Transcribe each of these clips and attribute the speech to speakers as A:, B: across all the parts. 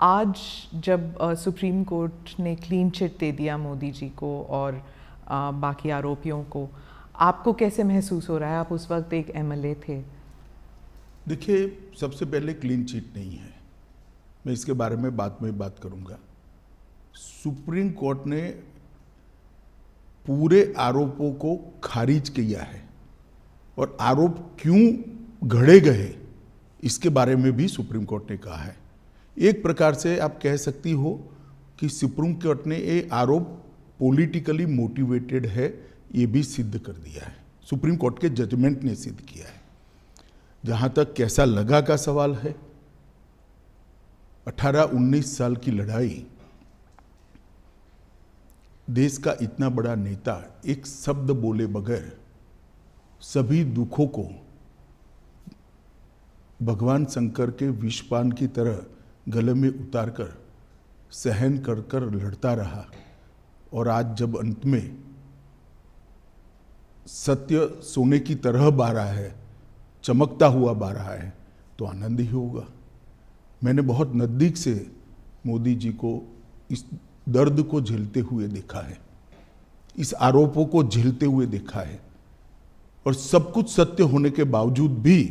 A: आज जब supreme court ने क्लीन चिट दे दिया मोदी जी को और बाकी आरोपियों को, आपको कैसे महसूस हो रहा है? आप उस वक्त एक एमएलए थे।
B: देखिए, सबसे पहले क्लीन चिट नहीं है, मैं इसके बारे में बाद में बात करूंगा। सुप्रीम कोर्ट ने पूरे आरोपों को खारिज किया है और आरोप क्यों घड़े गए इसके बारे में भी सुप्रीम कोर्ट ने कहा है। एक प्रकार से आप कह सकती हो कि सुप्रीम कोर्ट ने ये आरोप पॉलिटिकली मोटिवेटेड है, ये भी सिद्ध कर दिया है। सुप्रीम कोर्ट के जजमेंट ने सिद्ध किया है। जहां तक कैसा लगा का सवाल है, 18-19 साल की लड़ाई, देश का इतना बड़ा नेता एक शब्द बोले बगैर सभी दुखों को भगवान शंकर के विषपान की तरह गले में उतारकर सहन कर कर लड़ता रहा, और आज जब अंत में सत्य सोने की तरह बह रहा है, चमकता हुआ बह रहा है, तो आनंद ही होगा। मैंने बहुत नज़दीक से मोदी जी को इस दर्द को झेलते हुए देखा है, इस आरोपों को झेलते हुए देखा है, और सब कुछ सत्य होने के बावजूद भी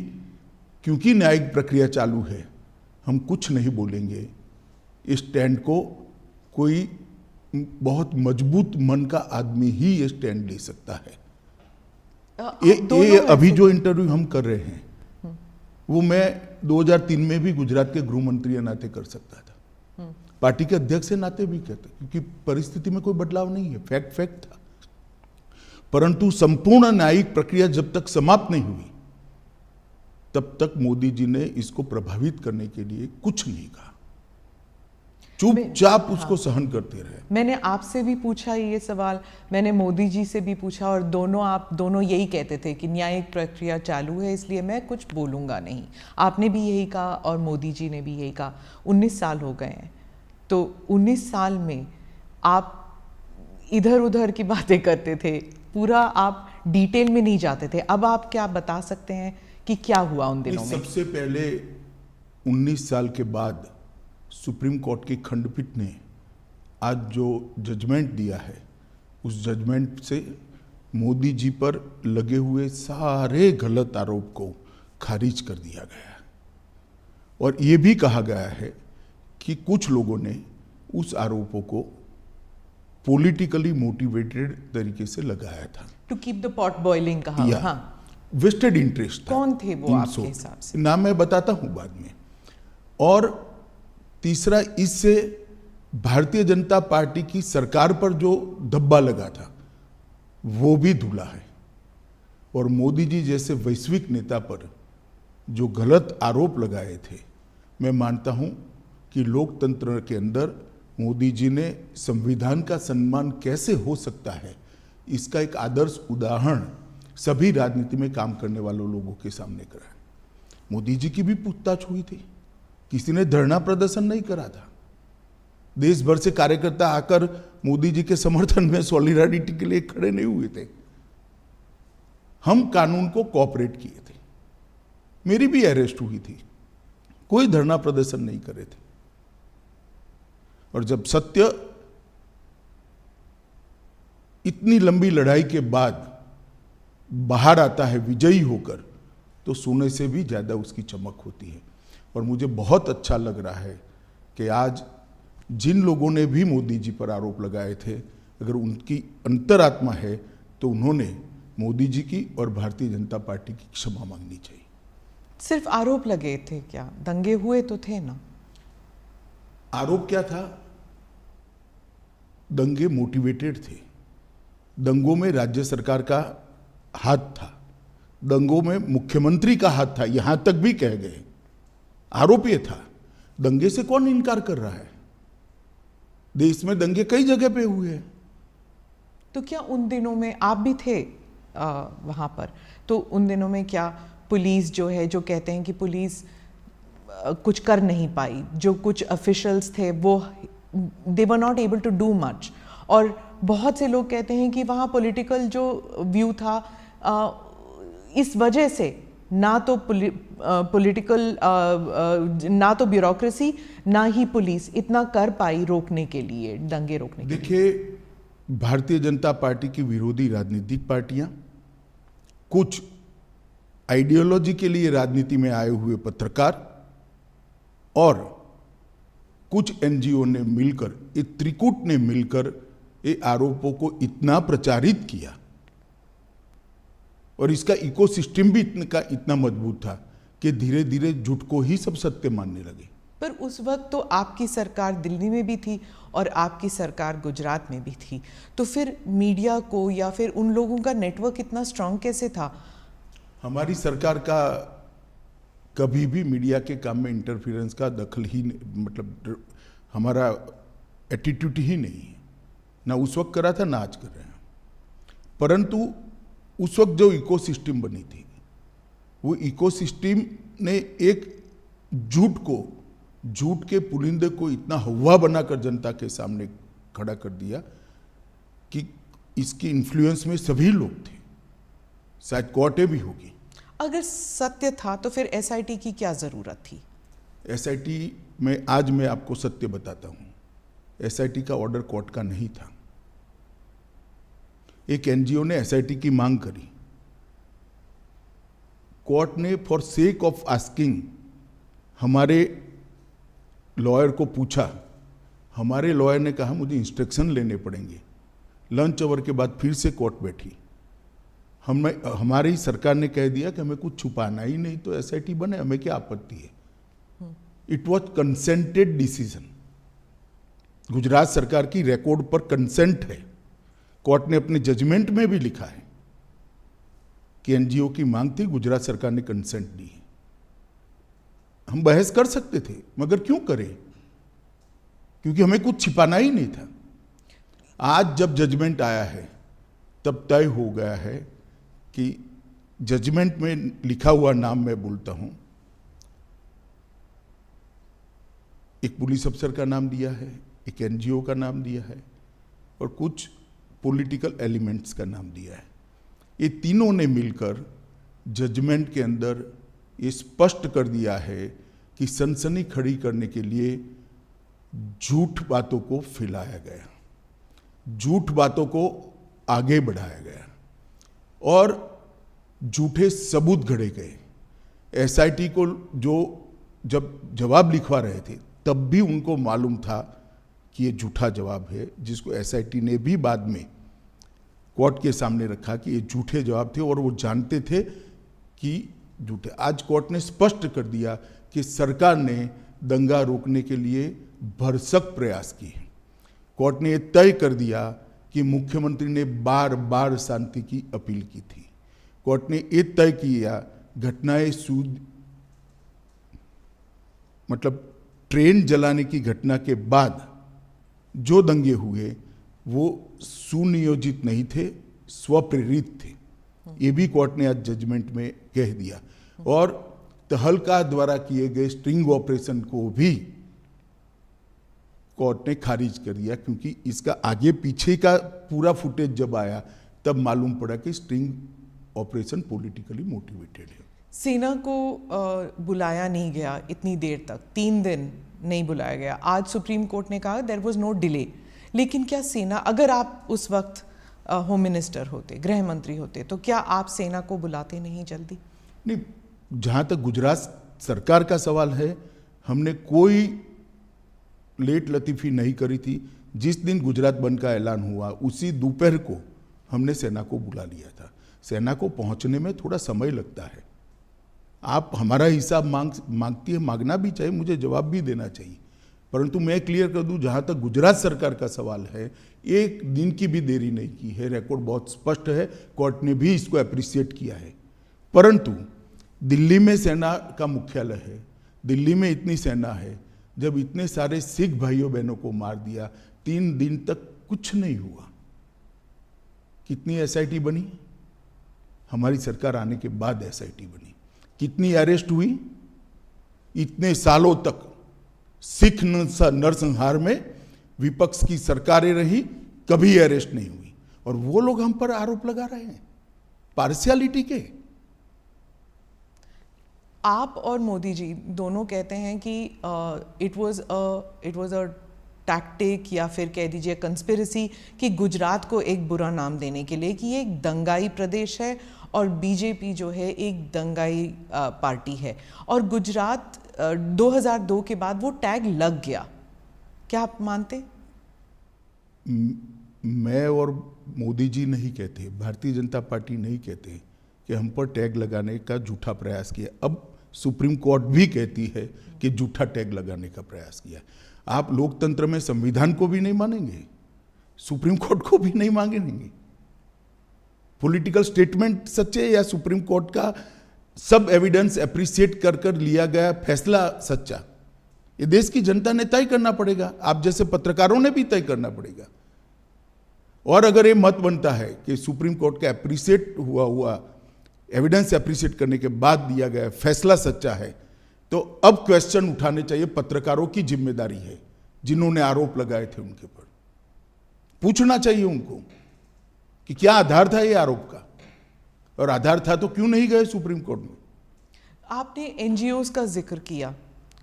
B: क्योंकि न्यायिक प्रक्रिया चालू है, हम कुछ नहीं बोलेंगे। इस स्टैंड को कोई बहुत मजबूत मन का आदमी ही ये स्टैंड ले सकता है। ये अभी जो इंटरव्यू हम कर रहे हैं वो मैं 2003 में भी गुजरात के गृह मंत्री के नाते कर सकता था, पार्टी के अध्यक्ष के नाते भी कहता, क्योंकि परिस्थिति में कोई बदलाव नहीं है, फैक्ट था। परंतु संपूर्ण न्यायिक प्रक्रिया जब तक समाप्त नहीं हुई तब तक मोदी जी ने इसको प्रभावित करने के लिए कुछ नहीं कहा, चुपचाप उसको सहन करते रहे।
A: मैंने आपसे भी पूछा ये सवाल, मैंने मोदी जी से भी पूछा, और आप दोनों यही कहते थे कि न्यायिक प्रक्रिया चालू है इसलिए मैं कुछ बोलूंगा नहीं। आपने भी यही कहा और मोदी जी ने भी यही कहा। 19 साल हो गए हैं, तो 19 साल में आप इधर उधर की बातें करते थे, पूरा आप डिटेल में नहीं जाते थे। अब आप क्या बता सकते हैं कि क्या हुआ उन दिनों में?
B: सबसे पहले 19 साल के बाद सुप्रीम कोर्ट की खंडपीठ ने आज जो जजमेंट दिया है, उस जजमेंट से मोदी जी पर लगे हुए सारे गलत आरोप को खारिज कर दिया गया है, और ये भी कहा गया है कि कुछ लोगों ने उस आरोपों को पॉलिटिकली मोटिवेटेड तरीके से लगाया था।
A: To keep the pot boiling कहा। हाँ,
B: वेस्टेड इंटरेस्ट।
A: कौन थे वो आपके हिसाब से?
B: नाम मैं बताता हूं बाद में। और तीसरा, इससे भारतीय जनता पार्टी की सरकार पर जो धब्बा लगा था वो भी धुला है, और मोदी जी जैसे वैश्विक नेता पर जो गलत आरोप लगाए थे, मैं मानता हूं कि लोकतंत्र के अंदर मोदी जी ने संविधान का सम्मान कैसे हो सकता है, इसका एक आदर्श उदाहरण सभी राजनीति में काम करने वालों लोगों के सामने करा। मोदी जी की भी पूछताछ हुई थी, किसी ने धरना प्रदर्शन नहीं करा था। देश भर से कार्यकर्ता आकर मोदी जी के समर्थन में सॉलिडारिटी के लिए खड़े नहीं हुए थे। हम कानून को कोऑपरेट किए थे, मेरी भी अरेस्ट हुई थी, कोई धरना प्रदर्शन नहीं करे थे। और जब सत्य इतनी लंबी लड़ाई के बाद बाहर आता है विजयी होकर, तो सोने से भी ज्यादा उसकी चमक होती है। और मुझे बहुत अच्छा लग रहा है कि आज जिन लोगों ने भी मोदी जी पर आरोप लगाए थे, अगर उनकी अंतरात्मा है तो उन्होंने मोदी जी की और भारतीय जनता पार्टी की क्षमा मांगनी चाहिए।
A: सिर्फ आरोप लगे थे क्या? दंगे हुए तो थे ना?
B: आरोप क्या था? दंगे मोटिवेटेड थे। दंगों में राज्य सरकार का हाथ था, दंगों में मुख्यमंत्री का हाथ था, यहां तक भी कह गए। आरोप ये था। दंगे से कौन इनकार कर रहा है? देश में दंगे कई जगह पे हुए हैं।
A: तो क्या उन दिनों में आप भी थे वहां पर? तो उन दिनों में क्या पुलिस जो है, जो कहते हैं कि पुलिस कुछ कर नहीं पाई, जो कुछ ऑफिशियल्स थे वो they were not able to do much, और बहुत से लोग कहते हैं कि वहाँ पॉलिटिकल जो व्यू था, इस वजह से ना तो पॉलिटिकल ना तो ब्यूरोक्रेसी ना ही पुलिस इतना कर पाई रोकने के लिए, दंगे रोकने के लिए।
B: देखिए, भारतीय जनता पार्टी की विरोधी राजनीतिक पार्टियां, कुछ आइडियोलॉजी के लिए राजनीति में आए हुए पत्रकार और कुछ एनजीओ ने मिलकर, एक त्रिकूट ने मिलकर ये आरोपों को इतना प्रचारित किया और इसका इकोसिस्टम भी इतना मजबूत था कि धीरे धीरे झूठ को ही सब सत्य मानने लगे।
A: पर उस वक्त तो आपकी सरकार दिल्ली में भी थी और आपकी सरकार गुजरात में भी थी, तो फिर मीडिया को या फिर उन लोगों का नेटवर्क इतना स्ट्रांग कैसे था?
B: हमारी सरकार का कभी भी मीडिया के काम में इंटरफेरेंस का दखल ही मतलब हमारा एटीट्यूड ही नहीं है, ना उस वक्त करा था ना आज कर रहे हैं। परंतु उस वक्त जो इकोसिस्टम बनी थी, वो इकोसिस्टम ने एक झूठ के पुलिंदे को इतना हवा बनाकर जनता के सामने खड़ा कर दिया कि इसकी इन्फ्लुएंस में सभी लोग थे, शायद कोर्टें भी होगी।
A: अगर सत्य था तो फिर एसआईटी की क्या जरूरत थी?
B: एसआईटी में आज मैं आपको सत्य बताता हूं, एसआईटी का ऑर्डर कोर्ट का नहीं था। एक एनजीओ ने एसआईटी की मांग करी, कोर्ट ने फॉर सेक ऑफ आस्किंग हमारे लॉयर को पूछा, हमारे लॉयर ने कहा मुझे इंस्ट्रक्शन लेने पड़ेंगे। लंच आवर के बाद फिर से कोर्ट बैठी, हमारी सरकार ने कह दिया कि हमें कुछ छुपाना ही नहीं, तो एसआईटी बने, हमें क्या आपत्ति है। It was consented decision, Gujarat सरकार की रिकॉर्ड पर कंसेंट है। कोर्ट ने अपने जजमेंट में भी लिखा है कि एनजीओ की मांग थी, गुजरात सरकार ने कंसेंट दी है। हम बहस कर सकते थे, मगर क्यों करें, क्योंकि हमें कुछ छिपाना ही नहीं था। आज जब जजमेंट आया है तब तय हो गया है कि जजमेंट में लिखा हुआ नाम मैं बोलता हूं, एक पुलिस अफसर का नाम दिया है, एक एनजीओ का नाम दिया है और कुछ पॉलिटिकल एलिमेंट्स का नाम दिया है। ये तीनों ने मिलकर जजमेंट के अंदर ये स्पष्ट कर दिया है कि सनसनी खड़ी करने के लिए झूठ बातों को फैलाया गया, झूठ बातों को आगे बढ़ाया गया और झूठे सबूत गढ़े गए। एसआईटी को जो जब जवाब लिखवा रहे थे तब भी उनको मालूम था कि ये झूठा जवाब है, जिसको एसआईटी ने भी बाद में कोर्ट के सामने रखा कि ये झूठे जवाब थे और वो जानते थे कि झूठे। आज कोर्ट ने स्पष्ट कर दिया कि सरकार ने दंगा रोकने के लिए भरसक प्रयास किए। कोर्ट ने ये तय कर दिया कि मुख्यमंत्री ने बार बार शांति की अपील की थी। कोर्ट ने ये तय किया घटनाएं मतलब ट्रेन जलाने की घटना के बाद जो दंगे हुए वो सुनियोजित नहीं थे, स्वप्रेरित थे। ये भी कोर्ट ने आज जजमेंट में कह दिया और तहलका द्वारा किए गए स्ट्रिंग ऑपरेशन को भी कोर्ट ने खारिज कर दिया, क्योंकि इसका आगे पीछे का पूरा फुटेज जब आया तब मालूम पड़ा कि स्ट्रिंग ऑपरेशन पॉलिटिकली मोटिवेटेड है।
A: सेना को बुलाया नहीं गया इतनी देर तक, 3 दिन नहीं बुलाया गया। आज सुप्रीम कोर्ट ने कहा देयर वाज नो डिले, लेकिन क्या सेना, अगर आप उस वक्त होम मिनिस्टर होते, गृह मंत्री होते, तो क्या आप सेना को बुलाते नहीं जल्दी?
B: नहीं, जहाँ तक गुजरात सरकार का सवाल है, हमने कोई लेट लतीफ़ी नहीं करी थी। जिस दिन गुजरात बंद का ऐलान हुआ उसी दोपहर को हमने सेना को बुला लिया था। सेना को पहुँचने में थोड़ा समय लगता है। आप हमारा हिसाब मांगती है, मांगना भी चाहिए, मुझे जवाब भी देना चाहिए, परंतु मैं क्लियर कर दूं, जहां तक गुजरात सरकार का सवाल है, एक दिन की भी देरी नहीं की है। रिकॉर्ड बहुत स्पष्ट है, कोर्ट ने भी इसको अप्रिशिएट किया है। परंतु दिल्ली में सेना का मुख्यालय है, दिल्ली में इतनी सेना है, जब इतने सारे सिख भाइयों बहनों को मार दिया, 3 दिन तक कुछ नहीं हुआ। कितनी एसआईटी बनी? हमारी सरकार आने के बाद एसआईटी बनी। कितनी अरेस्ट हुई? इतने सालों तक सिख नरसंहार में विपक्ष की सरकारें रही, कभी अरेस्ट नहीं हुई, और वो लोग हम पर आरोप लगा रहे हैं पार्शियलिटी के।
A: आप और मोदी जी दोनों कहते हैं कि इट वाज अ टैक्टिक या फिर कह दीजिए कंस्पिरेसी कि गुजरात को एक बुरा नाम देने के लिए कि ये एक दंगाई प्रदेश है और बीजेपी जो है एक दंगाई पार्टी है, और गुजरात 2002 के बाद वो टैग लग गया। क्या आप मानते?
B: मैं और मोदी जी नहीं कहते, भारतीय जनता पार्टी नहीं कहते कि हम पर टैग लगाने का झूठा प्रयास किया। अब सुप्रीम कोर्ट भी कहती है कि झूठा टैग लगाने का प्रयास किया। आप लोकतंत्र में संविधान को भी नहीं मानेंगे, सुप्रीम कोर्ट को भी नहीं मांगेंगे। पॉलिटिकल स्टेटमेंट सच्चे या सुप्रीम कोर्ट का सब एविडेंस एप्रिशिएट कर कर लिया गया फैसला सच्चा, ये देश की जनता ने तय करना पड़ेगा। आप जैसे पत्रकारों ने भी तय करना पड़ेगा। और अगर ये मत बनता है कि सुप्रीम कोर्ट का एप्रिशिएट हुआ एविडेंस एप्रिशिएट करने के बाद दिया गया फैसला सच्चा है, तो अब क्वेश्चन उठाने चाहिए। पत्रकारों की जिम्मेदारी है, जिन्होंने आरोप लगाए थे उनके ऊपर पूछना चाहिए उनको कि क्या आधार था ये आरोप का, और आधार था तो क्यों नहीं गए सुप्रीम कोर्ट में।
A: आपने एनजीओज का जिक्र किया,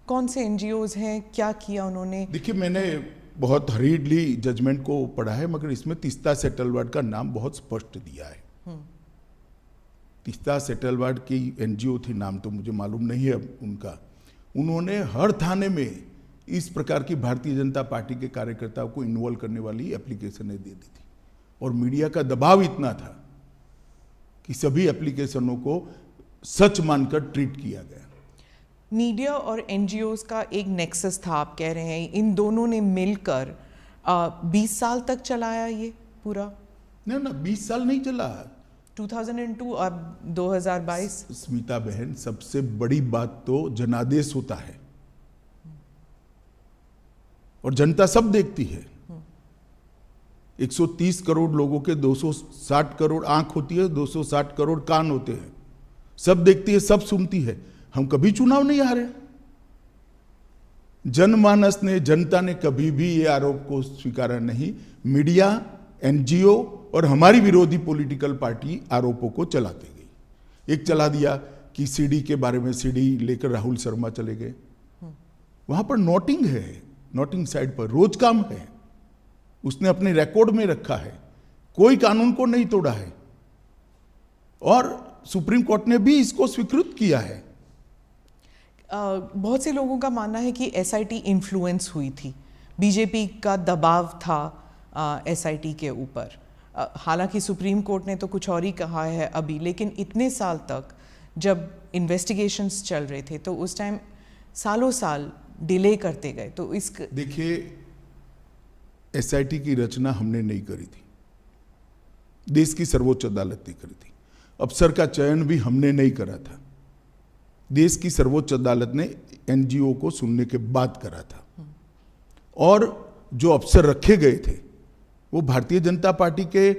A: कौन से एनजीओज हैं, क्या किया उन्होंने? देखिए,
B: मैंने बहुत हरीडली जजमेंट को पढ़ा है, मगर इसमें तीस्ता सेटलवाड का नाम बहुत स्पष्ट दिया है। तीस्ता सेटलवाड की एनजीओ थी, नाम तो मुझे मालूम नहीं है उनका। उन्होंने हर थाने में इस प्रकार की भारतीय जनता पार्टी के कार्यकर्ताओं को इन्वॉल्व करने वाली एप्लीकेशनें दे दी थी, और मीडिया का दबाव इतना था कि सभी एप्लीकेशनों को सच मानकर ट्रीट किया गया।
A: मीडिया और एनजीओज का एक नेक्सस था, आप कह रहे हैं। इन दोनों ने मिलकर 20 साल तक चलाया ये पूरा?
B: ना 20 साल नहीं चला,
A: 2002 अब 2022।
B: स्मिता बहन, सबसे बड़ी बात तो जनादेश होता है और जनता सब देखती है। 130 करोड़ लोगों के 260 करोड़ आंख होती है, 260 करोड़ कान होते हैं, सब देखती है, सब सुनती है। हम कभी चुनाव नहीं हारे। जनमानस ने, जनता ने कभी भी ये आरोप को स्वीकारा नहीं। मीडिया, एनजीओ और हमारी विरोधी पॉलिटिकल पार्टी आरोपों को चलाते गई। एक चला दिया कि सीडी के बारे में, सीडी लेकर राहुल शर्मा चले गए, वहां पर नोटिंग है, नोटिंग साइड पर रोज काम है, उसने अपने रिकॉर्ड में रखा है, कोई कानून को नहीं तोड़ा है, और सुप्रीम कोर्ट ने भी इसको स्वीकृत किया है।
A: बहुत से लोगों का मानना है कि एसआईटी इन्फ्लुएंस हुई थी, बीजेपी का दबाव था एसआईटी के ऊपर। हालांकि सुप्रीम कोर्ट ने तो कुछ और ही कहा है अभी, लेकिन इतने साल तक जब इन्वेस्टिगेशंस चल रहे थे तो उस टाइम सालों साल डिले करते गए। तो इस
B: देखिए, एसआईटी की रचना हमने नहीं करी थी, देश की सर्वोच्च अदालत ने करी थी। अफसर का चयन भी हमने नहीं करा था, देश की सर्वोच्च अदालत ने एनजीओ को सुनने के बाद करा था। और जो अफसर रखे गए थे वो भारतीय जनता पार्टी के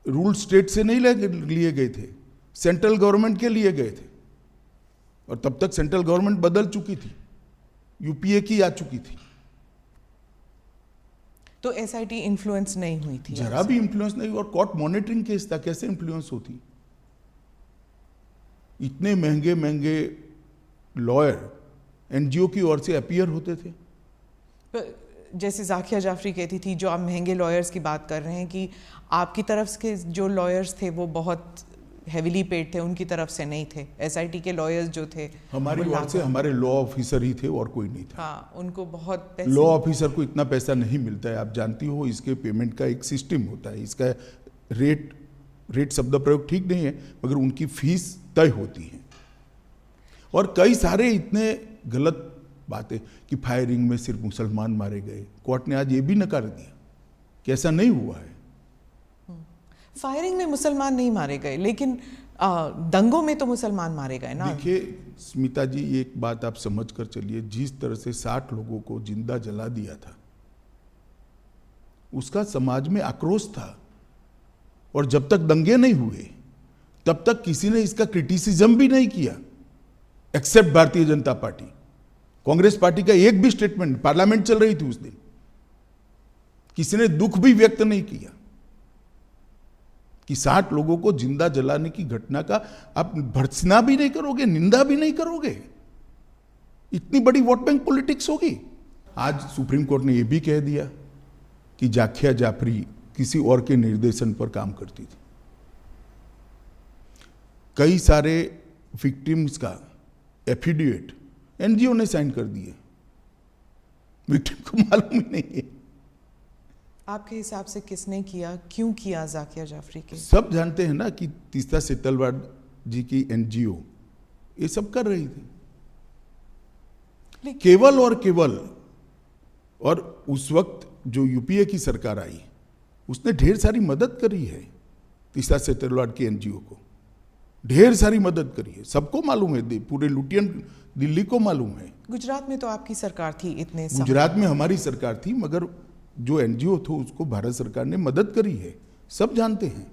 B: रूल स्टेट से नहीं लिए गए थे, सेंट्रल गवर्नमेंट के लिए गए थे, और तब तक सेंट्रल गवर्नमेंट बदल चुकी थी, यूपीए की आ चुकी थी।
A: तो एसआईटी इन्फ्लुएंस नहीं हुई थी?
B: जरा भी इन्फ्लुएंस नहीं। और कोर्ट मॉनिटरिंग केस था, कैसे इन्फ्लुएंस होती? इतने महंगे महंगे लॉयर एनजीओ की ओर से अपीयर होते थे।
A: जैसे जाकिया जाफरी कहती थी, जो आप महंगे लॉयर्स की बात कर रहे हैं, कि आपकी तरफ के जो लॉयर्स थे वो बहुत हेविली पेड थे, उनकी तरफ से नहीं थे। एसआईटी के लॉयर्स जो थे
B: हमारी ओर से हमारे लॉ ऑफिसर ही थे और कोई नहीं था।
A: हाँ, उनको बहुत
B: लॉ ऑफिसर को इतना पैसा नहीं मिलता है, आप जानती हो। इसके पेमेंट का एक सिस्टम होता है, इसका रेट शब्द प्रयोग ठीक नहीं है, मगर उनकी फीस तय होती है। और कई सारे इतने गलत बातें कि फायरिंग में सिर्फ मुसलमान मारे गए, कोर्ट ने आज ये भी नकार दिया कि ऐसा नहीं हुआ है।
A: फायरिंग में मुसलमान नहीं मारे गए, लेकिन दंगों में तो मुसलमान मारे गए ना।
B: देखिए स्मिता जी, एक बात आप समझ कर चलिए, जिस तरह से 60 लोगों को जिंदा जला दिया था, उसका समाज में आक्रोश था। और जब तक दंगे नहीं हुए तब तक किसी ने इसका क्रिटिसिज्म भी नहीं किया, accept Bharatiya Janata party. Congress party का एक भी स्टेटमेंट, पार्लियामेंट चल रही थी उस दिन, किसी ने दुख भी व्यक्त नहीं किया। कि 60 लोगों को जिंदा जलाने की घटना का आप भर्त्सना भी नहीं करोगे, निंदा भी नहीं करोगे? इतनी बड़ी वोट बैंक पॉलिटिक्स होगी। आज सुप्रीम कोर्ट ने यह भी कह दिया कि जाकिया जाफरी किसी और के निर्देशन पर काम करती थी। कई सारे विक्टिम्स का एफिडेविट एनजीओ ने साइन कर दिए, विक्टिम को मालूम ही नहीं है।
A: आपके हिसाब से किसने किया, क्यों किया जाकिया जाफरी के?
B: सब जानते हैं ना कि तीस्ता सेतलवाड जी की एनजीओ ये सब कर रही थी, केवल और केवल। और उस वक्त जो यूपीए की सरकार आई उसने ढेर सारी मदद करी है तीस्ता सेतलवाड की एनजीओ को, ढेर सारी मदद करी है, सबको मालूम है, पूरे लुटियन दिल्ली को मालूम है।
A: गुजरात में तो आपकी सरकार थी इतने साल।
B: गुजरात में हमारी सरकार थी, मगर जो एनजीओ थो उसको भारत सरकार ने मदद करी है, सब जानते हैं।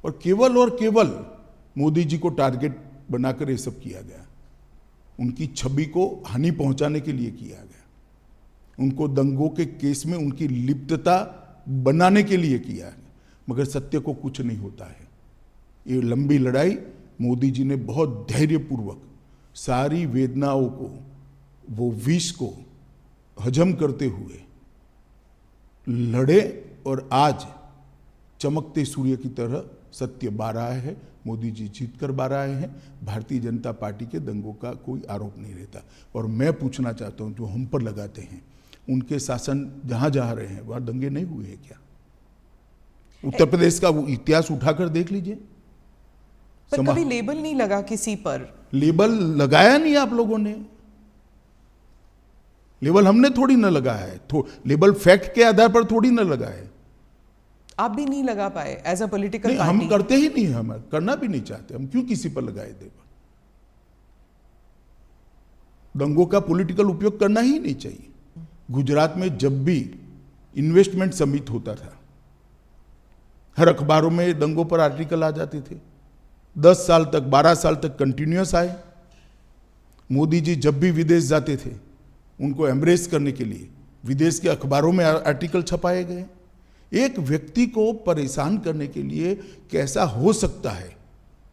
B: और केवल मोदी जी को टारगेट बनाकर ये सब किया गया, उनकी छवि को हानि पहुंचाने के लिए किया गया, उनको दंगों के केस में उनकी लिप्तता बनाने के लिए किया गया। मगर सत्य को कुछ नहीं होता है। ये लंबी लड़ाई मोदी जी ने बहुत धैर्यपूर्वक सारी वेदनाओं को, वो विष को हजम करते हुए लड़े और आज चमकते सूर्य की तरह सत्य बाहर आया है। मोदी जी जीत कर बाहर आए हैं। भारतीय जनता पार्टी के दंगों का कोई आरोप नहीं रहता। और मैं पूछना चाहता हूं, जो हम पर लगाते हैं, उनके शासन जहां जहां रहे हैं वहां दंगे नहीं हुए हैं क्या? उत्तर प्रदेश का वो इतिहास उठाकर देख लीजिए।
A: पर कभी लेबल नहीं लगा किसी पर।
B: लेबल लगाया नहीं आप लोगों ने, लेबल हमने थोड़ी ना लगाया है, लेबल फैक्ट के आधार पर थोड़ी ना लगा है।
A: आप भी नहीं लगा पाए एज अ पॉलिटिकल पार्टी?
B: हम करते ही नहीं, हम करना भी नहीं चाहते। हम क्यों किसी पर लगाए लेबल? दंगों का पॉलिटिकल उपयोग करना ही नहीं चाहिए। गुजरात में जब भी इन्वेस्टमेंट समिट होता था, हर अखबारों में दंगों पर आर्टिकल आ जाते थे। 10 साल तक, 12 साल तक कंटिन्यूअस आए। मोदी जी जब भी विदेश जाते थे, उनको एम्ब्रेस करने के लिए विदेश के अखबारों में आर्टिकल छपाए गए। एक व्यक्ति को परेशान करने के लिए कैसा हो सकता है?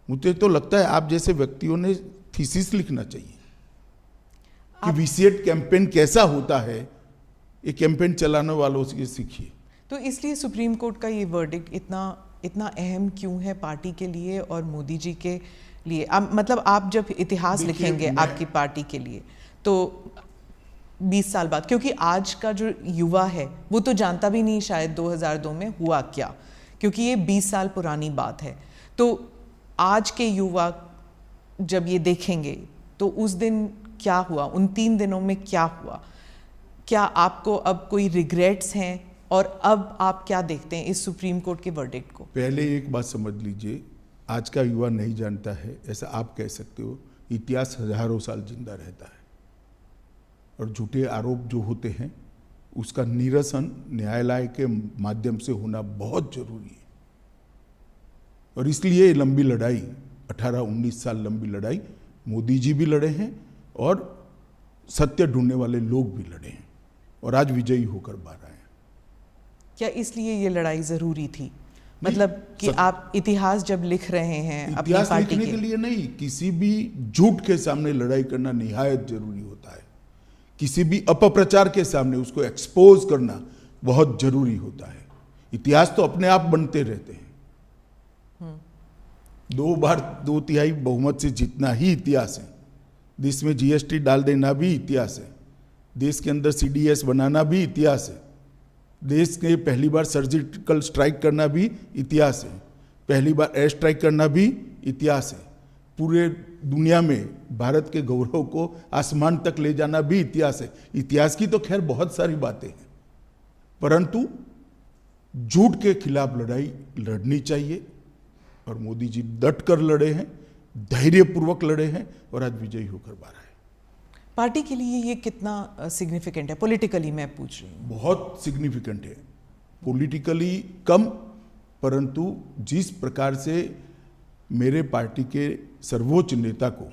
B: मुझे तो लगता है आप जैसे व्यक्तियों ने थीसिस लिखना चाहिए कि वीसीएट कैंपेन कैसा होता है। ये कैंपेन चलाने वालों से सीखिए।
A: तो इसलिए सुप्रीम कोर्ट का ये वर्डिक्ट इतना अहम क्यों है पार्टी के लिए और मोदी जी के लिए? मतलब आप जब इतिहास लिखेंगे आपकी पार्टी के लिए, तो 20 साल बाद, क्योंकि आज का जो युवा है वो तो जानता भी नहीं शायद 2002 में हुआ क्या, क्योंकि ये 20 साल पुरानी बात है। तो आज के युवा जब ये देखेंगे तो उस दिन क्या हुआ, उन 3 दिनों में क्या हुआ? क्या आपको अब कोई रिग्रेट्स हैं? और अब आप क्या देखते हैं इस सुप्रीम कोर्ट के वर्डिक्ट को?
B: पहले एक बात समझ लीजिए, आज का युवा नहीं जानता है ऐसा आप कह सकते हो। इतिहास हजारों साल जिंदा रहता है और झूठे आरोप जो होते हैं उसका निरसन न्यायालय के माध्यम से होना बहुत जरूरी है। और इसलिए लंबी लड़ाई, 18-19 साल लंबी लड़ाई मोदी जी भी लड़े हैं और सत्य ढूंढने वाले लोग भी लड़े हैं और आज विजयी होकर बाहर आए।
A: क्या इसलिए ये लड़ाई जरूरी थी? मतलब कि आप इतिहास जब लिख रहे हैं अपनी
B: इतिहास
A: पार्टी
B: लिखने के लिए नहीं, किसी भी झूठ के सामने लड़ाई करना निहायत जरूरी होता है। किसी भी अपप्रचार के सामने उसको एक्सपोज करना बहुत जरूरी होता है। इतिहास तो अपने आप बनते रहते हैं। 2 बार 2/3 बहुमत से जीतना ही इतिहास है। देश में जीएसटी डाल देना भी इतिहास है। देश के अंदर सीडीएस बनाना भी इतिहास है। देश के पहली बार सर्जिकल स्ट्राइक करना भी इतिहास है। पहली बार एयर स्ट्राइक करना भी इतिहास है। पूरे दुनिया में भारत के गौरव को आसमान तक ले जाना भी इतिहास है। इतिहास की तो खैर बहुत सारी बातें हैं, परंतु झूठ के खिलाफ लड़ाई लड़नी चाहिए और मोदी जी डट कर लड़े हैं, धैर्यपूर्वक लड़े हैं और आज विजयी होकर बाहर आए।
A: पार्टी के लिए ये कितना सिग्निफिकेंट है? पॉलिटिकली मैं पूछ रही हूँ।
B: बहुत सिग्निफिकेंट है। पॉलिटिकली कम, परंतु जिस प्रकार से मेरे पार्टी के सर्वोच्च नेता को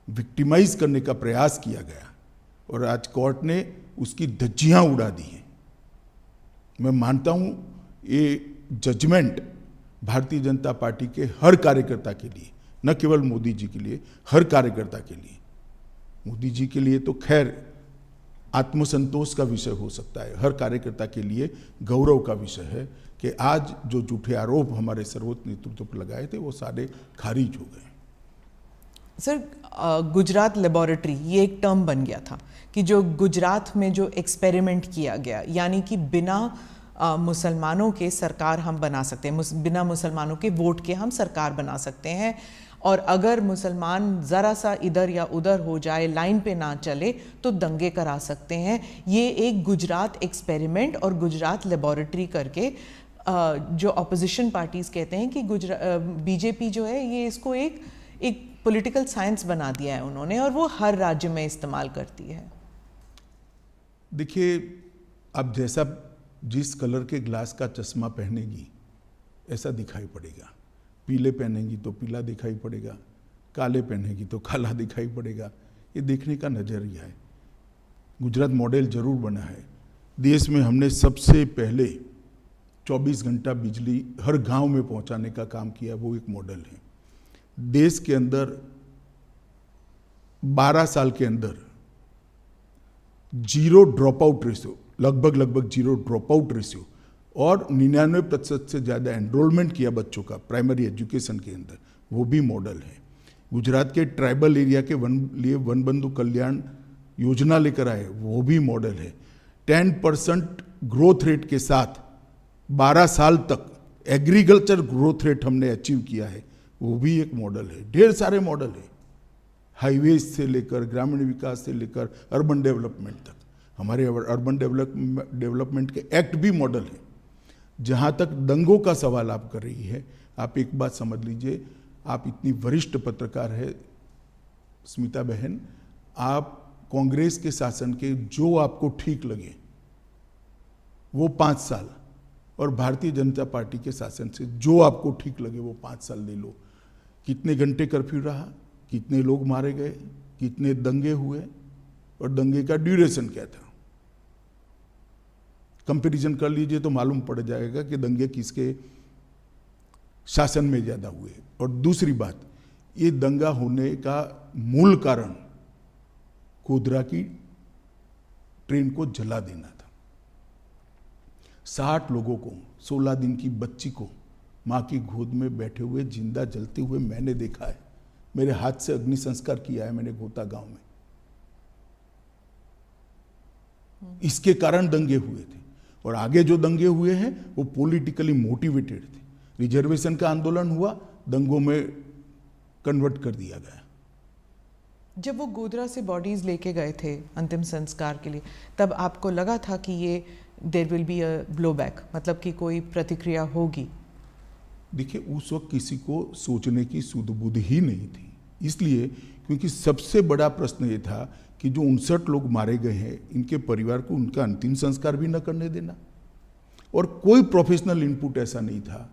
B: विक्टिमाइज करने का प्रयास किया गया और आज कोर्ट ने उसकी धज्जियां उड़ा दी हैं। मैं मानता हूं ये जजमेंट भारतीय जनता पार्टी के हर कार्यकर्ता के लिए, न केवल मोदी जी के लिए, हर कार्यकर्ता के लिए। मोदी जी के लिए तो खैर आत्मसंतोष का विषय हो सकता है, हर कार्यकर्ता के लिए गौरव का विषय है कि आज जो झूठे आरोप हमारे सर्वोच्च नेतृत्व पर लगाए थे वो सारे खारिज हो गए।
A: सर, गुजरात लेबोरेटरी ये एक टर्म बन गया था कि जो गुजरात में जो एक्सपेरिमेंट किया गया, यानी कि बिना मुसलमानों के सरकार हम बना सकते हैं, बिना मुसलमानों के वोट के हम सरकार बना सकते हैं, और अगर मुसलमान ज़रा सा इधर या उधर हो जाए, लाइन पे ना चले, तो दंगे करा सकते हैं। ये एक गुजरात एक्सपेरिमेंट और गुजरात लेबोरेटरी करके जो अपोजिशन पार्टीज़ कहते हैं कि बीजेपी जो है ये इसको एक पॉलिटिकल साइंस बना दिया है उन्होंने, और वो हर राज्य में इस्तेमाल करती है।
B: देखिए, अब जैसा जिस कलर के ग्लास का चश्मा पहनेगी ऐसा दिखाई पड़ेगा। पीले पहनेगी तो पीला दिखाई पड़ेगा, काले पहनेगी तो काला दिखाई पड़ेगा। ये देखने का नजरिया है। गुजरात मॉडल जरूर बना है। देश में हमने सबसे पहले 24 घंटा बिजली हर गांव में पहुंचाने का काम किया, वो एक मॉडल है। देश के अंदर 12 साल के अंदर जीरो ड्रॉप आउट रेशियो, लगभग जीरो ड्रॉप आउट रेशियो, और 99% से ज़्यादा एनरोलमेंट किया बच्चों का प्राइमरी एजुकेशन के अंदर, वो भी मॉडल है। गुजरात के ट्राइबल एरिया के लिए वन बंधु कल्याण योजना लेकर आए, वो भी मॉडल है। 10% ग्रोथ रेट के साथ 12 साल तक एग्रीकल्चर ग्रोथ रेट हमने अचीव किया है, वो भी एक मॉडल है। ढेर सारे मॉडल है, हाईवेज से लेकर ग्रामीण विकास से लेकर अर्बन डेवलपमेंट तक। हमारे अर्बन डेवलपमेंट के एक्ट भी मॉडल है। जहाँ तक दंगों का सवाल आप कर रही है, आप एक बात समझ लीजिए, आप इतनी वरिष्ठ पत्रकार है स्मिता बहन, आप कांग्रेस के शासन के जो आपको ठीक लगे वो 5 साल, और भारतीय जनता पार्टी के शासन से जो आपको ठीक लगे वो 5 साल ले लो। कितने घंटे कर्फ्यू रहा, कितने लोग मारे गए, कितने दंगे हुए, और दंगे का ड्यूरेशन क्या था, कंपैरिजन कर लीजिए तो मालूम पड़ जाएगा कि दंगे किसके शासन में ज्यादा हुए। और दूसरी बात, ये दंगा होने का मूल कारण गोधरा की ट्रेन को जला देना था। 60 लोगों को, 16 दिन की बच्ची को मां की गोद में बैठे हुए जिंदा जलते हुए मैंने देखा है। मेरे हाथ से अग्नि संस्कार किया है मैंने गोता गांव में। इसके कारण दंगे हुए थे, और आगे जो दंगे हुए हैं वो पॉलिटिकली मोटिवेटेड थे। रिजर्वेशन का आंदोलन हुआ, दंगों में कन्वर्ट कर दिया गया।
A: जब वो गोधरा से बॉडीज लेके गए थे अंतिम संस्कार के लिए, तब आपको लगा था कि ये there will be a blowback, मतलब कि कोई प्रतिक्रिया होगी?
B: देखिए, उस वक्त किसी को सोचने की सुध बुध ही नहीं थी, इसलिए क्योंकि सबसे बड़ा प्रश्न ये था कि जो 59 लोग मारे गए हैं, इनके परिवार को उनका अंतिम संस्कार भी न करने देना। और कोई प्रोफेशनल इनपुट ऐसा नहीं था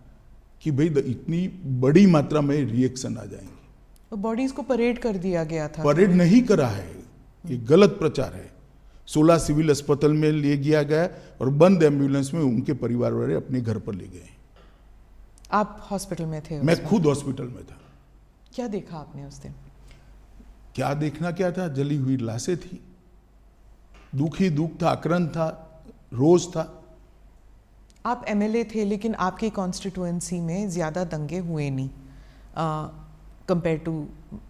B: कि भाई इतनी बड़ी मात्रा में रिएक्शन आ जाएंगे।
A: तो बॉडीज को परेड कर दिया गया था।
B: परेड नहीं करा है, ये गलत प्रचार है। 16 सिविल अस्पताल में ले गया गया और बंद एम्बुलेंस में उनके परिवार वाले अपने घर पर ले गए।
A: आप हॉस्पिटल में थे?
B: मैं खुद हॉस्पिटल में था।
A: क्या देखा आपने उस दिन?
B: क्या देखना क्या था, जली हुई लाशें थी। दुख ही दुख था, आक्रांत था, रोज था।
A: आप एमएलए थे, लेकिन आपकी कॉन्स्टिट्यूएंसी में ज़्यादा दंगे हुए नहीं कंपेयर टू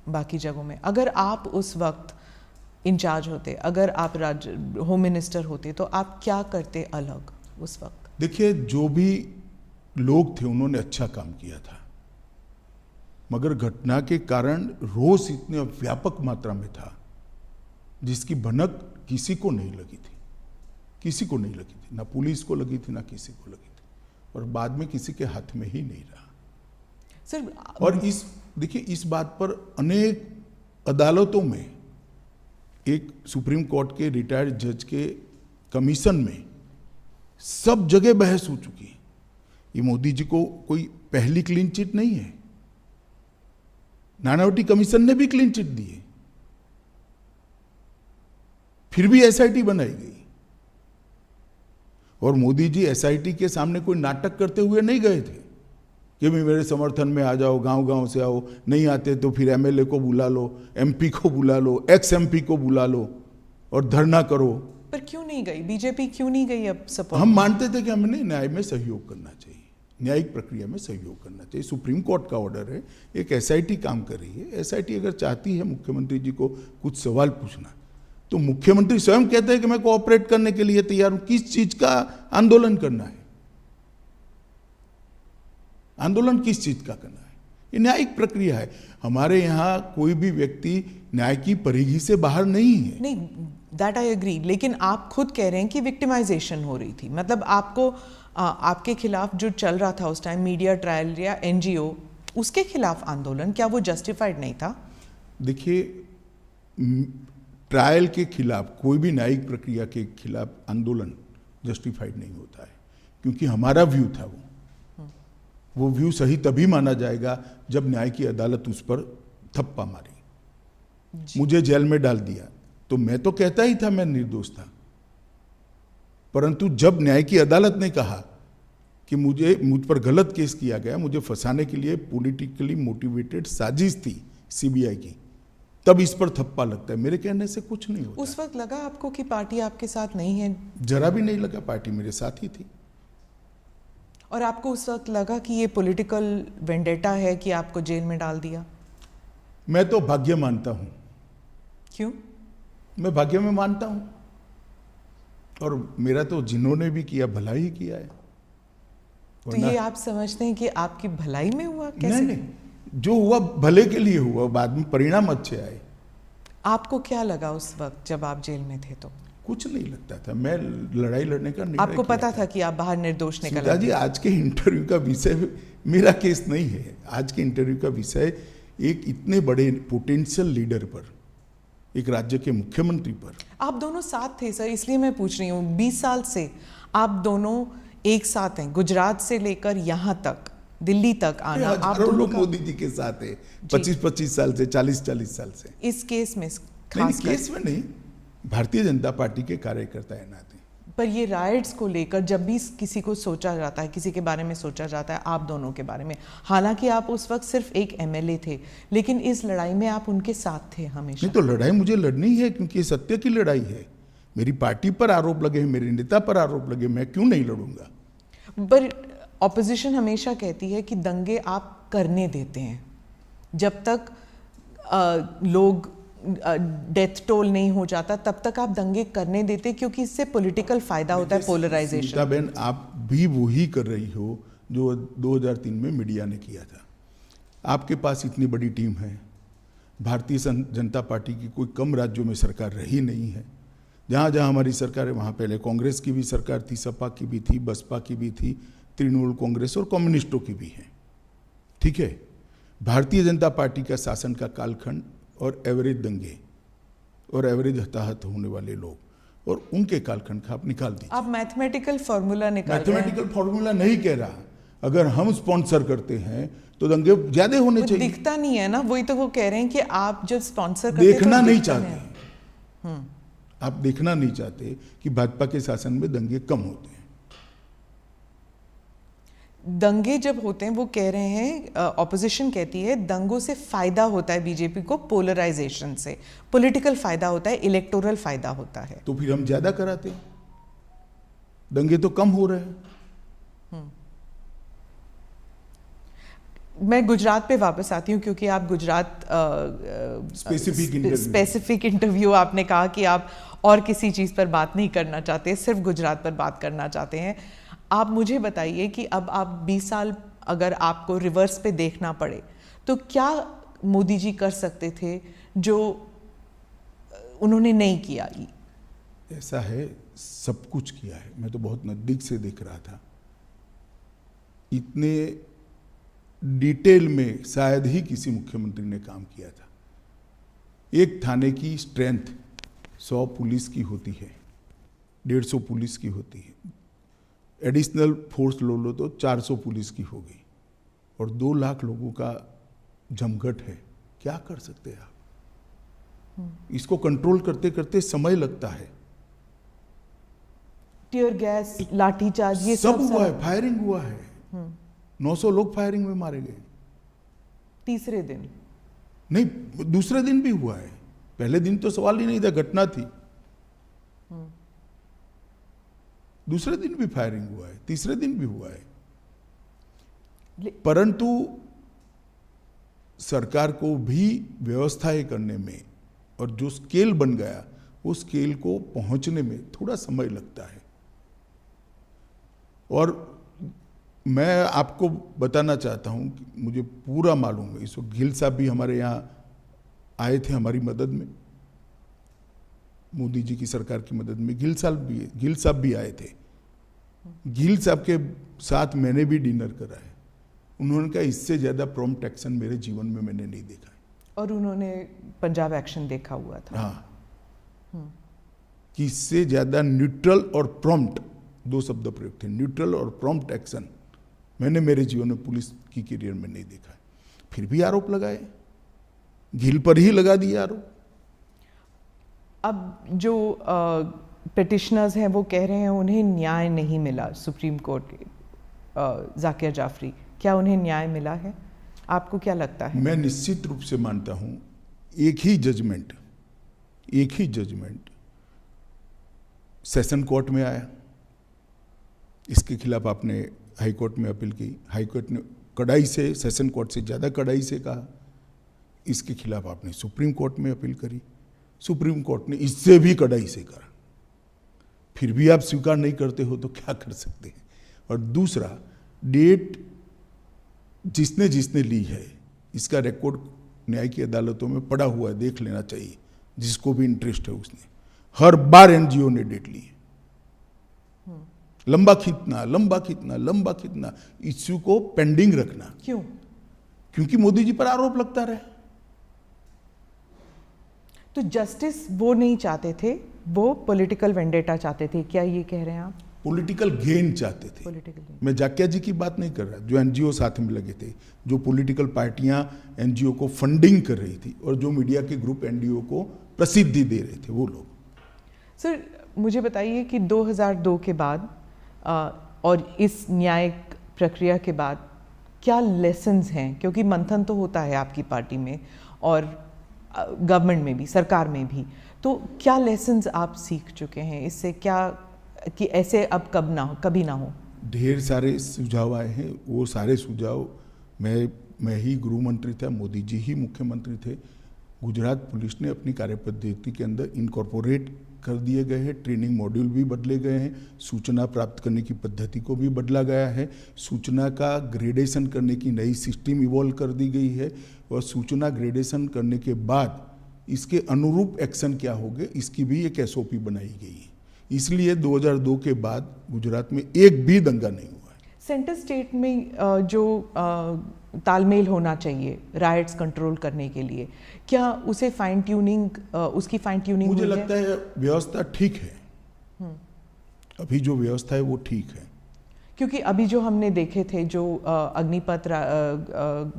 A: बाकी जगहों में। अगर आप उस वक्त इंचार्ज होते, अगर आप होम मिनिस्टर होते, तो आप क्या करते अलग उस वक्त?
B: देखिए, जो भी लोग थे उन्होंने अच्छा काम किया था, मगर घटना के कारण रोष इतने व्यापक मात्रा में था जिसकी भनक किसी को नहीं लगी थी, किसी को नहीं लगी थी, ना पुलिस को लगी थी ना किसी को लगी थी, और बाद में किसी के हाथ में ही नहीं रहा
A: सर।
B: और देखिए, इस बात पर अनेक अदालतों में, एक सुप्रीम कोर्ट के रिटायर्ड जज के कमीशन में सब जगह बहस हो चुकी है। ये मोदी जी को कोई पहली क्लीन चिट नहीं है, नानावटी कमीशन ने भी क्लीन चिट दी है, फिर भी एसआईटी बनाई गई। और मोदी जी एसआईटी के सामने कोई नाटक करते हुए नहीं गए थे। कि भी मेरे समर्थन में आ जाओ, गांव-गांव से आओ, नहीं आते तो फिर एमएलए को बुला लो, एमपी को बुला लो, एक्स एमपी को बुला लो और धरना करो।
A: पर क्यों नहीं गई बीजेपी, क्यों नहीं गई अब सपोर्ट?
B: हम मानते थे कि हमने न्याय में सहयोग करना चाहिए, न्यायिक प्रक्रिया में सहयोग करना चाहिए। सुप्रीम कोर्ट का ऑर्डर है, एक एसआईटी काम कर रही है। एसआईटी अगर चाहती है मुख्यमंत्री जी को कुछ सवाल पूछना, तो मुख्यमंत्री स्वयं कहते हैं कि मैं कोऑपरेट करने के लिए तैयार हूं। किस चीज का आंदोलन करना है? आंदोलन किस चीज का करना है? ये न्यायिक प्रक्रिया है। हमारे यहाँ कोई भी व्यक्ति न्याय की परिधि से बाहर नहीं है।
A: नहीं, दैट आई एग्री, लेकिन आप खुद कह रहे हैं कि विक्टिमाइजेशन हो रही थी। मतलब आपको आपके खिलाफ जो चल रहा था उस टाइम मीडिया ट्रायल या एनजीओ, उसके खिलाफ आंदोलन, क्या वो जस्टिफाइड नहीं था?
B: देखिए, ट्रायल के खिलाफ, कोई भी न्यायिक प्रक्रिया के खिलाफ आंदोलन जस्टिफाइड नहीं होता है, क्योंकि हमारा व्यू था वो व्यू सही तभी माना जाएगा जब न्याय की अदालत उस पर थप्पा मारी, मुझे जेल में डाल दिया। तो मैं तो कहता ही था मैं निर्दोष था, परंतु जब न्याय की अदालत ने कहा कि मुझ पर गलत केस किया गया, मुझे फंसाने के लिए पॉलिटिकली मोटिवेटेड साजिश थी सीबीआई की, तब इस पर थप्पा लगता है। मेरे कहने से कुछ नहीं होता।
A: उस वक्त लगा आपको कि पार्टी आपके साथ नहीं है?
B: जरा भी नहीं लगा, पार्टी मेरे साथ ही थी।
A: और आपको उस वक्त लगा कि ये पॉलिटिकल वेंडेटा है कि आपको जेल में डाल दिया?
B: मैं तो भाग्य मानता हूं।
A: क्यों?
B: मैं भाग्य में मानता हूं, और मेरा तो जिन्होंने भी किया भला ही किया है।
A: तो ये आप समझते हैं कि आपकी भलाई में हुआ? कैसे?
B: नहीं, जो हुआ भले के लिए हुआ, बाद में परिणाम अच्छे आए।
A: आपको क्या लगा उस वक्त जब आप जेल में थे? तो
B: कुछ नहीं लगता था, मैं लड़ाई लड़ने का निर्णय
A: आपको पता था कि आप बाहर निर्दोष निकल
B: आए? जी, आज के इंटरव्यू का विषय मेरा केस नहीं है। आज के इंटरव्यू का विषय एक इतने बड़े पोटेंशियल लीडर पर, एक राज्य के मुख्यमंत्री पर।
A: आप दोनों साथ थे सर, इसलिए मैं पूछ रही हूँ। 20 साल से आप दोनों एक साथ हैं, गुजरात से लेकर यहाँ तक, दिल्ली तक आना। आप
B: दोनों लोग मोदी जी के साथ है 25-25 साल से, 40-40 साल से।
A: इस केस में
B: खास केस में नहीं, भारतीय जनता पार्टी के कार्यकर्ता है नाते।
A: पर ये राइट्स को लेकर जब भी किसी को सोचा जाता है, किसी के बारे में सोचा जाता है, आप दोनों के बारे में, हालांकि आप उस वक्त सिर्फ एक एमएलए थे, लेकिन इस लड़ाई में आप उनके साथ थे हमेशा।
B: नहीं तो लड़ाई मुझे लड़नी है, क्योंकि ये सत्य की लड़ाई है। मेरी पार्टी पर आरोप लगे, मेरे नेता पर आरोप लगे, मैं क्यों नहीं लड़ूंगा?
A: पर ऑपोजिशन हमेशा कहती है कि दंगे आप करने देते हैं, जब तक लोग डेथ टोल नहीं हो जाता तब तक आप दंगे करने देते, क्योंकि इससे पॉलिटिकल फायदा होता है, पोलराइजेशन।
B: सीता बहन, आप भी वही कर रही हो जो 2003 में मीडिया ने किया था। आपके पास इतनी बड़ी टीम है, भारतीय जनता पार्टी की कोई कम राज्यों में सरकार रही नहीं है। जहाँ जहाँ हमारी सरकार है, वहाँ पहले कांग्रेस की भी सरकार थी, सपा की भी थी, बसपा की भी थी, तृणमूल कांग्रेस और कम्युनिस्टों की भी है। ठीक है, भारतीय जनता पार्टी का शासन का कालखंड और एवरेज दंगे और एवरेज हताहत होने वाले लोग और उनके कालखंड का आप निकाल दीजिए।
A: आप मैथमेटिकल फॉर्मूला निकाल रहे हैं।
B: मैथमेटिकल फॉर्मूला नहीं कह रहा, अगर हम स्पॉन्सर करते हैं तो दंगे ज्यादा होने चाहिए।
A: दिखता नहीं है ना, वही तो वो कह रहे हैं कि आप जब स्पॉन्सर करते
B: देखना नहीं चाहते, आप देखना नहीं चाहते कि भाजपा के शासन में दंगे कम होते हैं।
A: दंगे जब होते हैं, वो कह रहे हैं, ऑपोजिशन कहती है दंगों से फायदा होता है बीजेपी को, पोलराइजेशन से पॉलिटिकल फायदा होता है, इलेक्टोरल फायदा होता है।
B: तो फिर हम ज्यादा कराते हैं, दंगे तो कम हो रहे हैं।
A: मैं गुजरात पे वापस आती हूँ, क्योंकि आप गुजरात स्पेसिफिक इंटरव्यू आपने कहा कि आप और किसी चीज़ पर बात नहीं करना चाहते, सिर्फ गुजरात पर बात करना चाहते हैं। आप मुझे बताइए कि अब आप 20 साल अगर आपको रिवर्स पे देखना पड़े, तो क्या मोदी जी कर सकते थे जो उन्होंने नहीं किया?
B: ऐसा है, सब कुछ किया है। मैं तो बहुत नज़दीक से देख रहा था। इतने डिटेल में शायद ही किसी मुख्यमंत्री ने काम किया था। एक थाने की स्ट्रेंथ 100 पुलिस की होती है, 150 पुलिस की होती है। एडिशनल फोर्स लो तो 400 पुलिस की होगी, और 2 लाख लोगों का जमघट है। क्या कर सकते हैं आप? इसको कंट्रोल करते करते समय लगता है।
A: टीयर गैस, लाठीचार्ज, ये
B: सब हुआ है, फायरिंग हुआ है। 900 लोग फायरिंग में मारे गए।
A: तीसरे दिन
B: नहीं, दूसरे दिन भी हुआ है। पहले दिन तो सवाल ही नहीं था, घटना थी। दूसरे दिन भी फायरिंग हुआ है, तीसरे दिन भी हुआ है। परंतु सरकार को भी व्यवस्थाएं करने में और जो स्केल बन गया, उस स्केल को पहुंचने में थोड़ा समय लगता है। और मैं आपको बताना चाहता हूं कि मुझे पूरा मालूम है, इस वक्त गिल साहब भी हमारे यहाँ आए थे हमारी मदद में, मोदी जी की सरकार की मदद में। गिल साहब भी आए थे। गिल साहब के साथ मैंने भी डिनर करा है। उन्होंने कहा इससे ज़्यादा प्रॉम्प्ट एक्शन मेरे जीवन में मैंने नहीं देखा है।
A: और उन्होंने पंजाब एक्शन देखा हुआ था।
B: हाँ, कि इससे ज़्यादा न्यूट्रल और प्रॉम्प्ट, दो शब्द प्रयोग थे, न्यूट्रल और प्रॉम्प्ट एक्शन मैंने मेरे जीवन में पुलिस की करियर में नहीं देखा है। फिर भी आरोप लगाए, गिल पर ही लगा दिए आरोप।
A: अब जो पिटिशनर्स हैं वो कह रहे हैं उन्हें न्याय नहीं मिला सुप्रीम कोर्ट के, जाकिर जाफरी, क्या उन्हें न्याय मिला है? आपको क्या लगता है?
B: मैं निश्चित रूप से मानता हूं एक ही जजमेंट सेशन कोर्ट में आया। इसके खिलाफ आपने हाई कोर्ट में अपील की, हाई कोर्ट ने कड़ाई से, सेशन कोर्ट से ज़्यादा कड़ाई से कहा। इसके खिलाफ आपने सुप्रीम कोर्ट में अपील करी, सुप्रीम कोर्ट ने इससे भी कड़ाई से कहा। फिर भी आप स्वीकार नहीं करते हो तो क्या कर सकते हैं? और दूसरा, डेट जिसने ली है, इसका रिकॉर्ड न्याय की अदालतों में पड़ा हुआ है, देख लेना चाहिए जिसको भी इंटरेस्ट है उसने। हर बार एनजीओ ने डेट ली है। लंबा खींचना, इश्यू को पेंडिंग रखना।
A: क्यों?
B: क्योंकि मोदी जी पर आरोप लगता रहा।
A: तो जस्टिस वो नहीं चाहते थे, वो पॉलिटिकल वेंडेटा चाहते थे, क्या ये कह रहे हैं आप?
B: पॉलिटिकल गेन चाहते थे। मैं जाकिया जी की बात नहीं कर रहा, जो एनजीओ साथ में लगे थे, जो पॉलिटिकल पार्टियां एनजीओ को फंडिंग कर रही थी और जो मीडिया के ग्रुप एनजीओ को प्रसिद्धि दे रहे थे, वो लोग।
A: सर मुझे बताइए कि 2002 के बाद और इस न्यायिक प्रक्रिया के बाद क्या लेसन्स हैं? क्योंकि मंथन तो होता है आपकी पार्टी में और गवर्नमेंट में भी, सरकार में भी, तो क्या लेसन्स आप सीख चुके हैं इससे, क्या कि ऐसे अब कभी ना हो? ढेर
B: सारे सुझाव आए हैं। वो सारे सुझाव, मैं ही गृह मंत्री था, मोदी जी ही मुख्यमंत्री थे, गुजरात पुलिस ने अपनी कार्यपद्धति के अंदर इनकॉर्पोरेट कर दिए गए हैं। ट्रेनिंग मॉड्यूल भी बदले गए हैं, सूचना प्राप्त करने की पद्धति को भी बदला गया है, सूचना का ग्रेडेशन करने की नई सिस्टम इवॉल्व कर दी गई है, और सूचना ग्रेडेशन करने के बाद इसके अनुरूप एक्शन क्या होंगे, इसकी भी एक एसओपी बनाई गई है। इसलिए 2002 के बाद गुजरात में एक भी दंगा नहीं हुआ है।
A: सेंटर स्टेट में जो तालमेल होना चाहिए राइट्स कंट्रोल करने के लिए, क्या उसे फाइन ट्यूनिंग, उसकी फाइन ट्यूनिंग
B: मुझे लगता है व्यवस्था ठीक है। अभी जो व्यवस्था है वो ठीक है,
A: क्योंकि अभी जो हमने देखे थे, जो अग्निपथ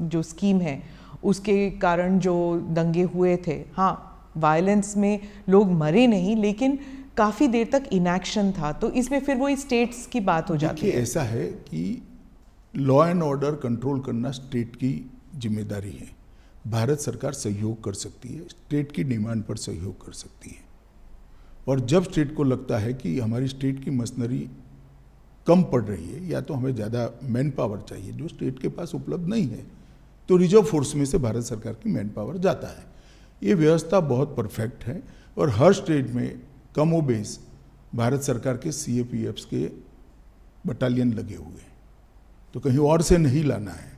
A: जो स्कीम है, उसके कारण जो दंगे हुए थे, हाँ वायलेंस में लोग मरे नहीं, लेकिन काफ़ी देर तक इनएक्शन था, तो इसमें फिर वो स्टेट्स की बात हो जाती है।
B: ऐसा है कि लॉ एंड ऑर्डर कंट्रोल करना स्टेट की जिम्मेदारी है। भारत सरकार सहयोग कर सकती है, स्टेट की डिमांड पर सहयोग कर सकती है, और जब स्टेट को लगता है कि हमारी स्टेट की मशीनरी कम पड़ रही है या तो हमें ज़्यादा मैन पावर चाहिए जो स्टेट के पास उपलब्ध नहीं है, तो रिजर्व फोर्स में से भारत सरकार की मैन पावर जाता है। ये व्यवस्था बहुत परफेक्ट है, और हर स्टेट में कमोबेश भारत सरकार के सीएपीएफ्स के बटालियन लगे हुए हैं, तो कहीं और से नहीं लाना है।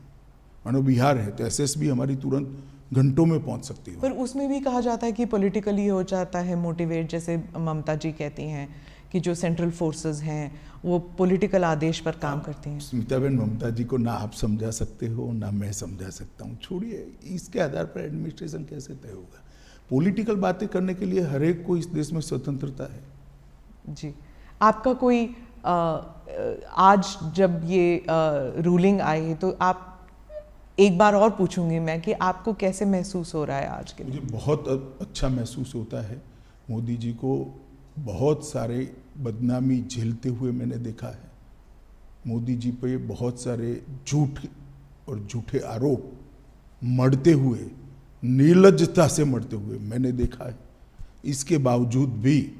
B: मानो बिहार है तो एसएसबी हमारी तुरंत घंटों में पहुंच सकती है।
A: पर उसमें भी कहा जाता है कि पॉलिटिकली हो जाता है मोटिवेट, जैसे ममता जी कहती हैं कि जो सेंट्रल फोर्सेस हैं वो पॉलिटिकल आदेश पर काम करती हैं।
B: स्मिताबेन, ममता जी को ना आप समझा सकते हो ना मैं समझा सकता हूँ, छोड़िए, इसके आधार पर एडमिनिस्ट्रेशन कैसे तय होगा? पॉलिटिकल बातें करने के लिए हर एक को इस देश में स्वतंत्रता है।
A: जी, आपका कोई आज जब ये रूलिंग आई है, तो आप, एक बार और पूछूंगी मैं कि आपको कैसे महसूस हो रहा है आज के?
B: मुझे बहुत अच्छा महसूस होता है। मोदी जी को बहुत सारे बदनामी झेलते हुए मैंने देखा है, मोदी जी पे बहुत सारे झूठ और झूठे आरोप मढ़ते हुए, निर्लज्जता से मढ़ते हुए मैंने देखा है। इसके बावजूद भी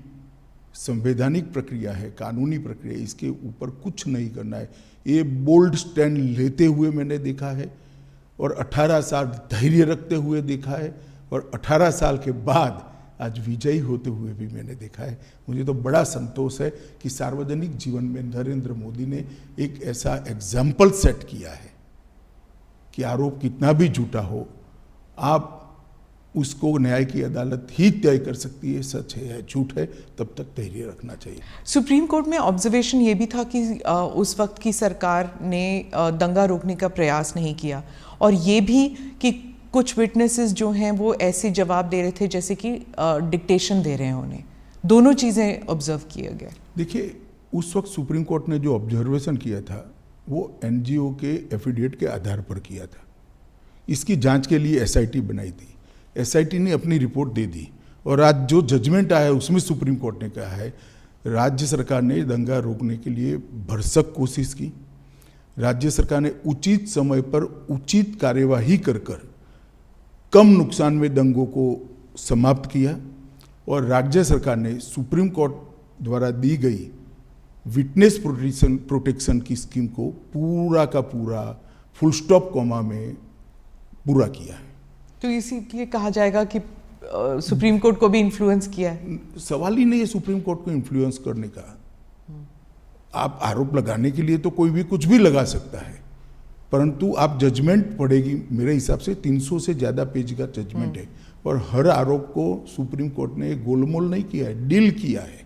B: संवैधानिक प्रक्रिया है, कानूनी प्रक्रिया, इसके ऊपर कुछ नहीं करना है, ये बोल्ड स्टैंड लेते हुए मैंने देखा है और 18 साल धैर्य रखते हुए देखा है और 18 साल के बाद आज विजयी होते हुए भी मैंने देखा है। मुझे तो बड़ा संतोष है कि सार्वजनिक जीवन में नरेंद्र मोदी ने एक ऐसा एग्जाम्पल सेट किया है कि आरोप कितना भी झूठा हो, आप उसको न्याय की अदालत ही तय कर सकती है, सच है या झूठ है, तब तक धैर्य रखना चाहिए।
A: सुप्रीम कोर्ट में ऑब्जर्वेशन ये भी था कि उस वक्त की सरकार ने दंगा रोकने का प्रयास नहीं किया और ये भी कि कुछ विटनेसेस जो हैं वो ऐसे जवाब दे रहे थे जैसे कि डिक्टेशन दे रहे हैं उन्हें। दोनों चीज़ें ऑब्जर्व किए गए।
B: देखिए, उस वक्त सुप्रीम कोर्ट ने जो ऑब्जर्वेशन किया था वो एनजीओ के एफिडेविट के आधार पर किया था। इसकी जांच के लिए एसआईटी बनाई थी, एसआईटी ने अपनी रिपोर्ट दे दी और आज जो जजमेंट आया है उसमें सुप्रीम कोर्ट ने कहा है राज्य सरकार ने दंगा रोकने के लिए भरसक कोशिश की, राज्य सरकार ने उचित समय पर उचित कार्यवाही कर कम नुकसान में दंगों को समाप्त किया और राज्य सरकार ने सुप्रीम कोर्ट द्वारा दी गई विटनेस प्रोटेक्शन की स्कीम को पूरा का पूरा फुल स्टॉप कॉमा में पूरा किया है।
A: तो इसीलिए कहा जाएगा कि सुप्रीम कोर्ट को भी इन्फ्लुएंस किया है।
B: सवाल ही नहीं है सुप्रीम कोर्ट को इन्फ्लुएंस करने का। आप आरोप लगाने के लिए तो कोई भी कुछ भी लगा सकता है, परंतु आप जजमेंट पढ़ेगी, मेरे हिसाब से 300 से ज़्यादा पेज का जजमेंट है और हर आरोप को सुप्रीम कोर्ट ने गोलमोल नहीं किया है, डील किया है,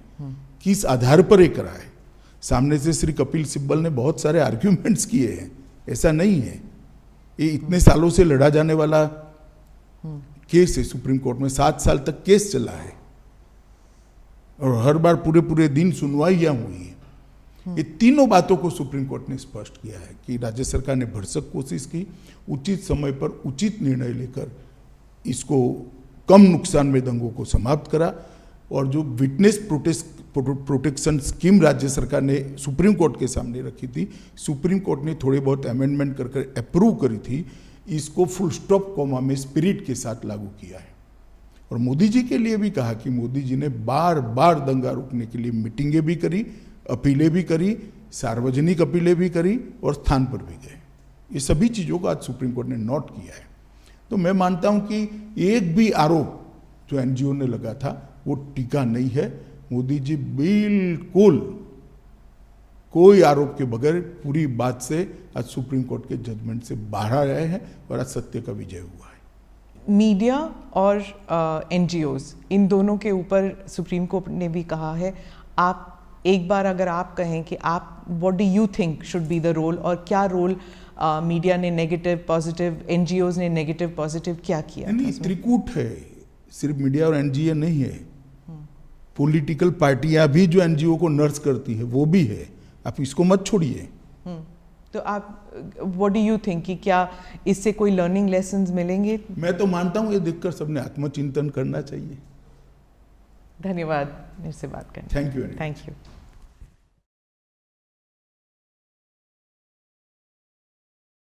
B: किस आधार पर ये करा है। सामने से श्री कपिल सिब्बल ने बहुत सारे आर्ग्यूमेंट्स किए हैं, ऐसा नहीं है। ये इतने सालों से लड़ा जाने वाला केस है, सुप्रीम कोर्ट में 7 साल तक केस चला है और हर बार पूरे दिन सुनवाइयां हुई है। ये तीनों बातों को सुप्रीम कोर्ट ने स्पष्ट किया है कि राज्य सरकार ने भरसक कोशिश की, उचित समय पर उचित निर्णय लेकर इसको कम नुकसान में दंगों को समाप्त करा और जो विटनेस प्रोटेक्शन स्कीम राज्य सरकार ने सुप्रीम कोर्ट के सामने रखी थी, सुप्रीम कोर्ट ने थोड़े बहुत अमेंडमेंट कर अप्रूव करी थी, इसको फुल स्टॉप कॉमा में स्पिरिट के साथ लागू किया है। और मोदी जी के लिए भी कहा कि मोदी जी ने बार बार दंगा रोकने के लिए मीटिंगें भी करी, अपीलें भी करी, सार्वजनिक अपीलें भी करी और स्थान पर भी गए। ये सभी चीज़ों को आज सुप्रीम कोर्ट ने नोट किया है। तो मैं मानता हूं कि एक भी आरोप जो एनजीओ ने लगा था वो टीका नहीं है। मोदी जी बिल्कुल कोई आरोप के बगैर पूरी बात से आज सुप्रीम कोर्ट के जजमेंट से बाहर आए हैं और आज सत्य का विजय हुआ है।
A: मीडिया और एनजीओज, इन दोनों के ऊपर सुप्रीम कोर्ट ने भी कहा है। आप एक बार अगर आप कहें कि आप what do you think should be the role, और क्या रोल मीडिया ने नेगेटिव पॉजिटिव, एनजीओज ने नेगेटिव पॉजिटिव क्या किया?
B: नहीं, त्रिकूट है, सिर्फ मीडिया और एनजीओ नहीं है। पॉलिटिकल पार्टियां भी जो एनजीओ को नर्स करती है वो भी है, आप इसको मत छोड़िए।
A: तो आप व्हाट डू यू थिंक कि क्या इससे कोई लर्निंग लेसन्स मिलेंगे?
B: मैं तो मानता हूं ये देखकर सबने आत्मचिंतन करना चाहिए।
A: धन्यवाद मेरे से बात करने।
B: Thank you.
A: Thank you.